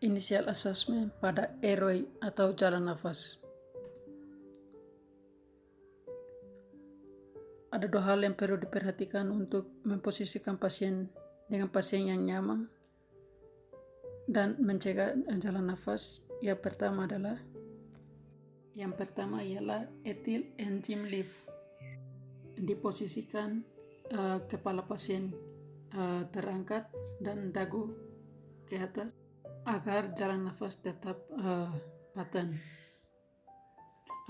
Initial assessment pada airway atau jalan nafas. Ada dua hal yang perlu diperhatikan untuk memposisikan pasien dengan pasien yang nyaman dan mencegah jalan nafas. Yang pertama ialah ethyl enzyme lift. Diposisikan kepala pasien terangkat dan dagu ke atas agar jalan nafas tetap paten.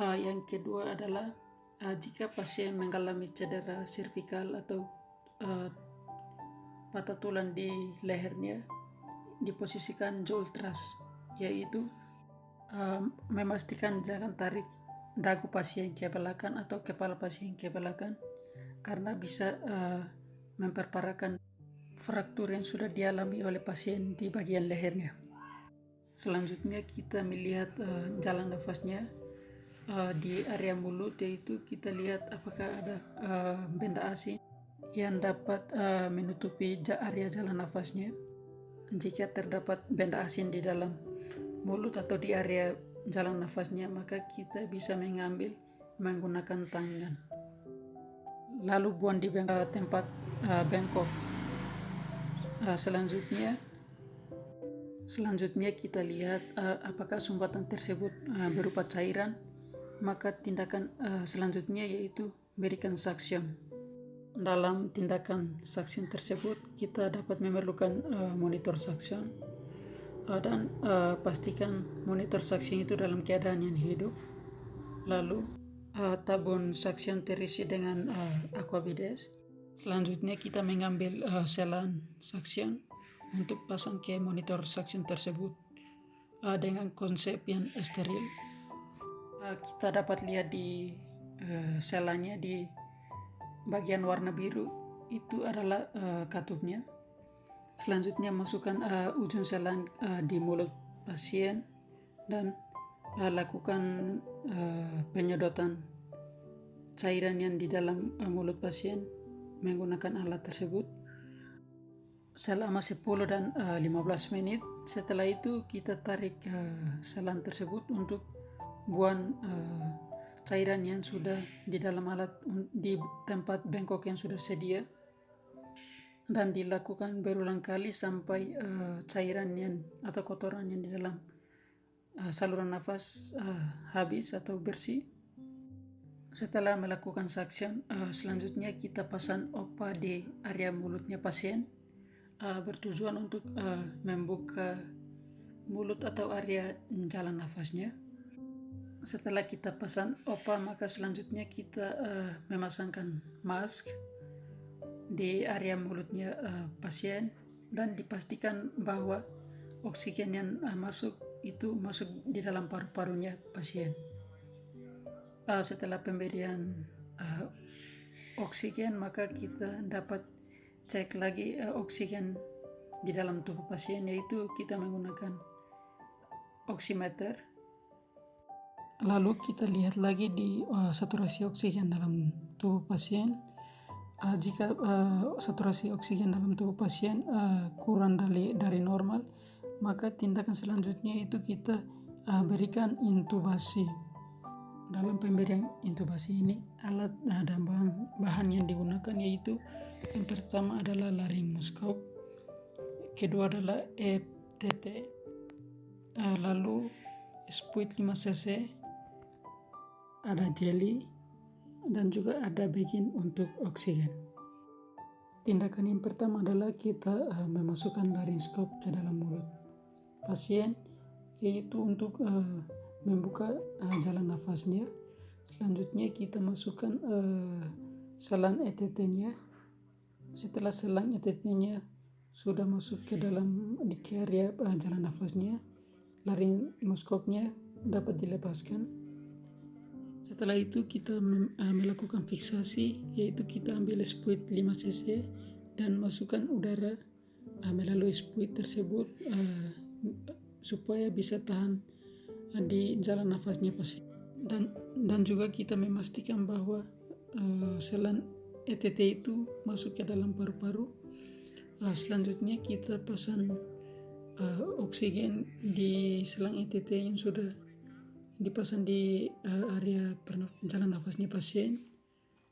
Yang kedua adalah jika pasien mengalami cedera servikal atau patah tulang di lehernya, diposisikan jaw thrust, yaitu memastikan jangan tarik dagu pasien ke belakang atau kepala pasien ke belakang, karena bisa memperparahkan fraktur yang sudah dialami oleh pasien di bagian lehernya. Selanjutnya kita melihat jalan nafasnya di area mulut, yaitu kita lihat apakah ada benda asing yang dapat menutupi area jalan nafasnya. Jika terdapat benda asing di dalam mulut atau di area jalan nafasnya, maka kita bisa mengambil menggunakan tangan, lalu buang di tempat bengkok. Selanjutnya kita lihat apakah sumbatan tersebut berupa cairan. Maka tindakan selanjutnya yaitu berikan suction. Dalam tindakan suction tersebut kita dapat memerlukan monitor suction, dan pastikan monitor suction itu dalam keadaan yang hidup. Lalu tabung suction terisi dengan aquabides. Selanjutnya kita mengambil selang suction untuk pasang ke monitor suction tersebut dengan konsep yang steril. Kita dapat lihat di selangnya di bagian warna biru itu adalah katupnya. Selanjutnya masukkan ujung selang di mulut pasien dan lakukan penyedotan cairan yang di dalam mulut pasien menggunakan alat tersebut selama 10 dan 15 menit. Setelah itu kita tarik selang tersebut untuk buang cairan yang sudah di dalam alat di tempat bengkok yang sudah sedia, dan dilakukan berulang kali sampai cairan yang atau kotoran yang di dalam saluran nafas habis atau bersih. Setelah melakukan suction, selanjutnya kita pasang OPA di area mulutnya pasien, bertujuan untuk membuka mulut atau area jalan nafasnya. Setelah kita pasang OPA, maka selanjutnya kita memasangkan mask di area mulutnya pasien, dan dipastikan bahwa oksigen yang masuk di dalam paru-parunya pasien. Setelah pemberian oksigen, maka kita dapat cek lagi oksigen di dalam tubuh pasien, yaitu kita menggunakan oximeter. Lalu kita lihat lagi di saturasi oksigen dalam tubuh pasien. Jika saturasi oksigen dalam tubuh pasien kurang dari normal, maka tindakan selanjutnya itu kita berikan intubasi. Dalam pemberian intubasi ini, alat dan bahan yang digunakan yaitu yang pertama adalah laryngoscope, kedua adalah ETT, lalu spuit 5 cc, ada jeli, dan juga ada bagging untuk oksigen. Tindakan yang pertama adalah kita memasukkan laryngoscope ke dalam mulut pasien, yaitu untuk membuka jalan nafasnya. Selanjutnya kita masukkan selang ETT-nya. Setelah selang ETT-nya sudah masuk ke dalam area jalan nafasnya, laryngoscope-nya dapat dilepaskan. Setelah itu kita melakukan fiksasi, yaitu kita ambil spuit 5 cc dan masukkan udara melalui spuit tersebut supaya bisa tahan di jalan nafasnya pasien. Dan juga kita memastikan bahwa selang ETT itu masuk ke dalam paru-paru. Selanjutnya kita pasang oksigen di selang ETT yang sudah dipasang di area jalan nafasnya pasien.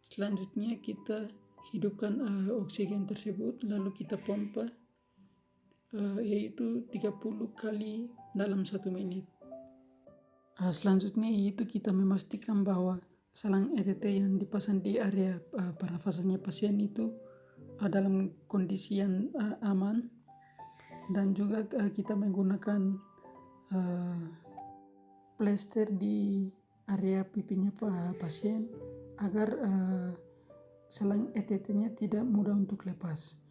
Selanjutnya kita hidupkan oksigen tersebut, lalu kita pompa yaitu 30 kali dalam 1 menit. Selanjutnya yaitu kita memastikan bahwa selang ETT yang dipasang di area pernafasannya pasien itu dalam kondisi yang aman, dan juga kita menggunakan plester di area pipinya pasien agar selang ETT-nya tidak mudah untuk lepas.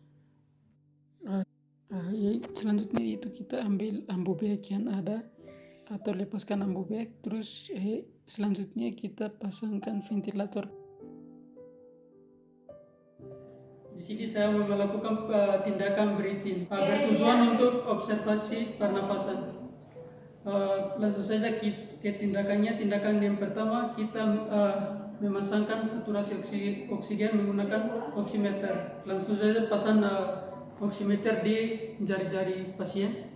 Selanjutnya itu kita ambil ambu bag yang ada atau lepaskan ambu bag, terus selanjutnya kita pasangkan ventilator. Di sini saya melakukan tindakan breathing bertujuan untuk observasi pernafasan. Langsung saja ke tindakannya. Tindakan yang pertama kita memasangkan saturasi oksigen menggunakan oximeter. Langsung saja pasang oximeter di jari-jari pasien.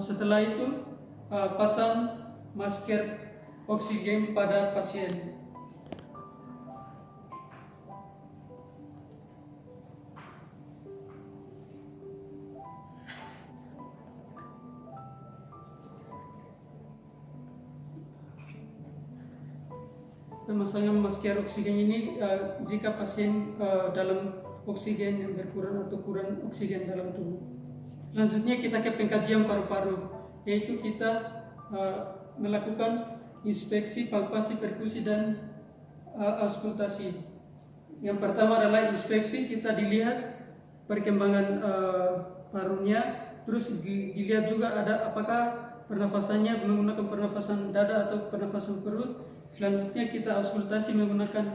Setelah itu pasang masker oksigen pada pasien. Pemasangan masker oksigen ini jika pasien dalam oksigen yang berkurang atau kurang oksigen dalam tubuh. Selanjutnya kita ke pengkajian paru-paru, yaitu kita melakukan inspeksi, palpasi, perkusi, dan auskultasi. Yang pertama adalah inspeksi, kita dilihat perkembangan parunya, terus dilihat juga ada apakah pernafasannya menggunakan pernafasan dada atau pernafasan perut. Selanjutnya kita auskultasi menggunakan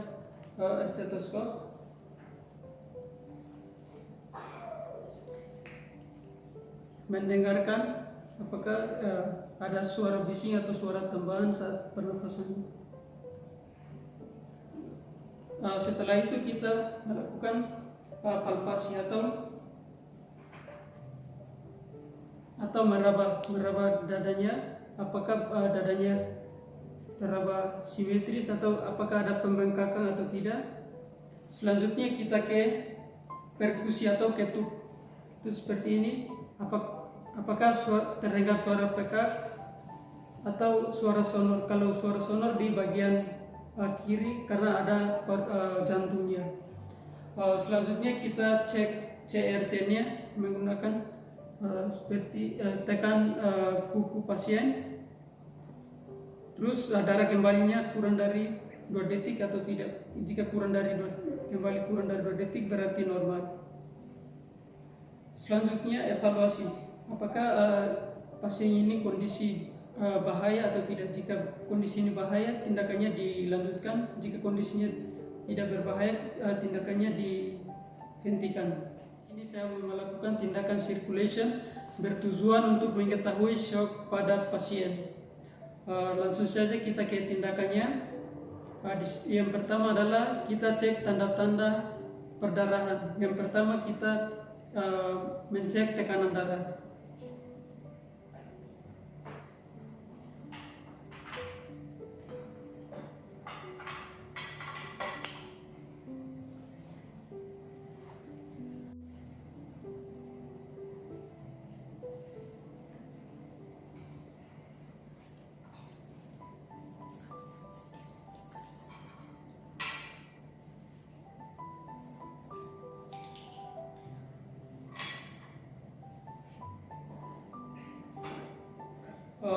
stetoskop. Mendengarkan apakah ada suara bising atau suara tambahan saat pernafasan. Setelah itu kita melakukan palpasi atau meraba dadanya, apakah dadanya teraba simetris atau apakah ada pembengkakan atau tidak. Selanjutnya kita ke perkusi atau ketuk. Itu seperti ini. Apakah terdengar suara pekak atau suara sonor? Kalau suara sonor di bagian kiri karena ada jantungnya. Selanjutnya kita cek CRT-nya menggunakan seperti tekan kuku pasien. Terus darah kembalinya kurang dari 2 detik atau tidak. Jika kurang dari 2 detik berarti normal. Selanjutnya evaluasi. Apakah pasien ini kondisi bahaya atau tidak. Jika kondisi ini bahaya, tindakannya dilanjutkan. Jika kondisinya tidak berbahaya, tindakannya dihentikan. Di sini saya melakukan tindakan circulation bertujuan untuk mengetahui shock pada pasien. Langsung saja kita ke tindakannya. Yang pertama adalah kita cek tanda-tanda perdarahan. Yang pertama kita mencek tekanan darah.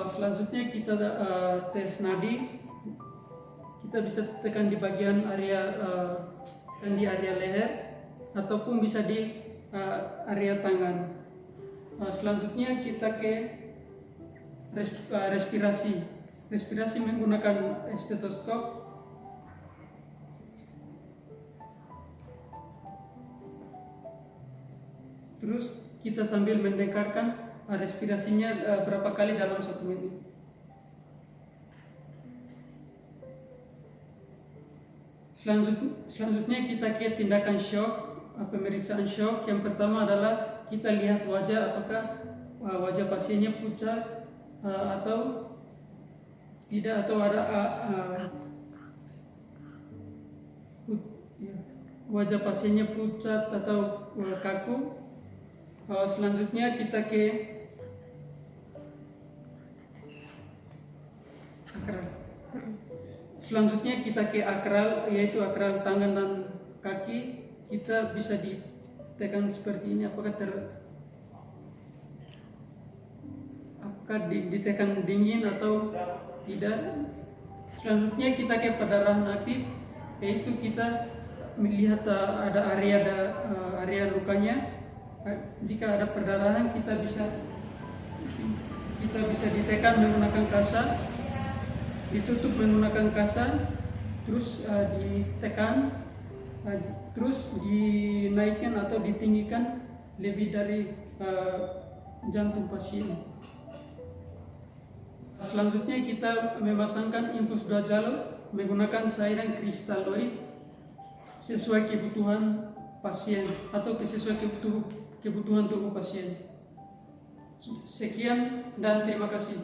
Selanjutnya kita tes nadi. Kita bisa tekan di bagian area di area leher ataupun bisa di area tangan. Selanjutnya kita ke respirasi menggunakan stetoskop. Terus kita sambil mendengarkan respirasinya berapa kali dalam 1 menit. Selanjutnya kita ke tindakan shock, pemeriksaan shock. Yang pertama adalah kita lihat wajah, apakah wajah pasiennya pucat atau tidak, atau ada wajah pasiennya pucat atau kaku. Selanjutnya kita ke akral. Akral, yaitu akral tangan dan kaki. Kita bisa ditekan seperti ini, apakah ditekan dingin atau tidak. Selanjutnya kita ke perdarahan aktif, yaitu kita melihat ada area lukanya. Jika ada perdarahan, kita bisa ditekan menggunakan kasa, ditutup menggunakan kasa, terus ditekan, terus dinaikkan atau ditinggikan lebih dari jantung pasien. Selanjutnya kita memasangkan infus 2 jalur menggunakan cairan kristaloid sesuai kebutuhan pasien atau sesuai kebutuhan tubuh pasien. Sekian dan terima kasih.